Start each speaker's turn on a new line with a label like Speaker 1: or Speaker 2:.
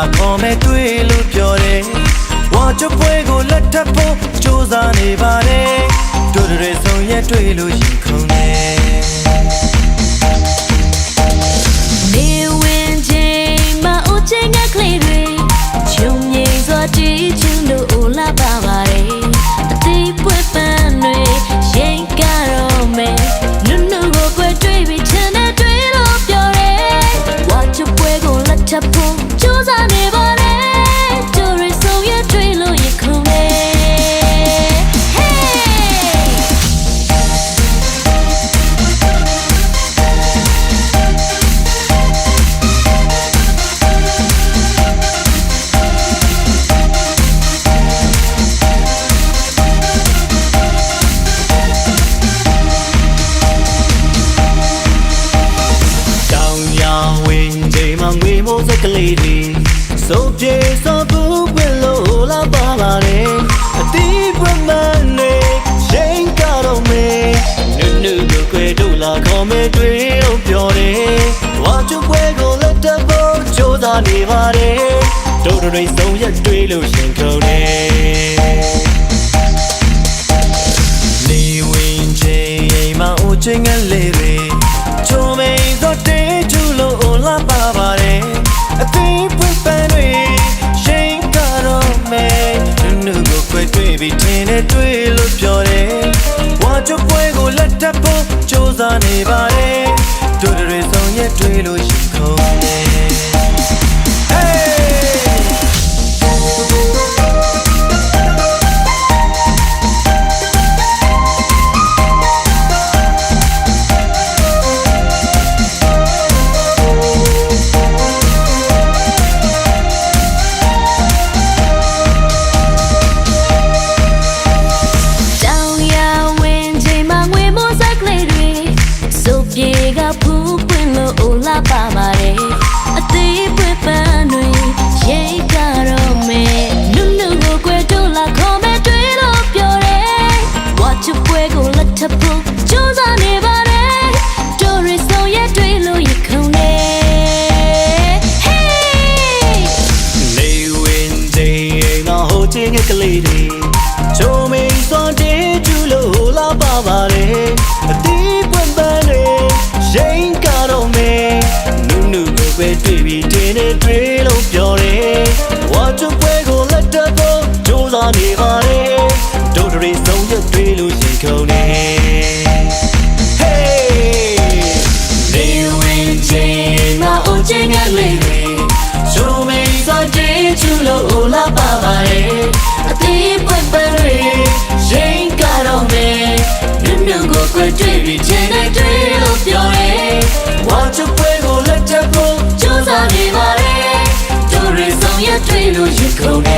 Speaker 1: la come tui lu piore Wacho puego la tapo choza ne bare Dore son ye tui lu yikhone
Speaker 2: Ne wenje ma uche nga klere Chumye zo ti chundo ola ba bare Ati pwe panwe yen karo me Nunu go kwe tui bi chane tui lu piore Wacho puego la tapo choza ne bare Dore son ye tui lu yikhone
Speaker 1: ကလေးတွေစိုးပြေစိုးဘူးဘယ်လိုလာပါပါလဲအတီးပွင့်မနေရင်ကတော့မေနုနုကိုခွေတို့လာခေါ်မဲတွေ့လို့ပြောတယ်ဝါချွပွဲကိုလက်တဖို့ကြိုးစားနေပါတယ်တို့တွေဆုံးရက်တွေ့လို့ရှင်ခုန်တယ်နေဝင်ချင်းအိမ်မအိုချင်းငယ်လေးတွေချုံမိန်သောတေးချူလို့လာပါပါတယ်အသိပွင့်ပန်းတွေရှင်ကတော့မဲနုကိုခွေတွေ့ပြီးထင်းနဲ့တွေ့လို့ပြောတယ်ဝါချပွဲကိုလက်တဖို့ကြိုးစားနေပါတယ်တို့တွေဆုံးရက်တွေ့လို့ရှိခုံးတယ်
Speaker 2: ပါပါတယ်အသေးပွင့်ပန်းတွေရိတ်ကြတော့မယ်နုနုကိုကွယ်တို့လာခေါ်မဲတွေ့လို့ပြောတယ်ဝါချပွဲကိုလက်ထပ်ဖို့ကြိုးစားနေပါတယ်တို့ရဆုံးရတွေ့လို့ရခုံနေ
Speaker 1: နေဝင်တဲ့ငါဟိုချင်းကလေးတွေချုံမိန်စွန်တေးကျူလို့လာပါပါတယ်အသေးပွင့်ပန်းတွေရိတ်ကြတော့မယ်တွေ့ပြီးတင်းနဲ့တွေ့လို့ပြောတယ်ဝါချပွဲကိုလက်တဖို့ကြိုးစားနေပါတယ်တို့တွေဆုံးရတွေ့လို့ရှင်ခုန်နေနေဝင်ချင်းမအိုချင်းကလေးတွေချိုးမိန်စွာတေးချူလို့လာပါပါတယ်အသေးပွင့်ပန်းတွေရင်ကတော့မယ်နုနုကိုခွေတွေ့ပြီးတင်းနဲ့တွေ့လို့ပြောတယ်ဝါချပွဲကိုလက်တဖို့ကြိုးစားနေပါတယ်တို့တွေဆုံးရတွေ့လို့ရခုံ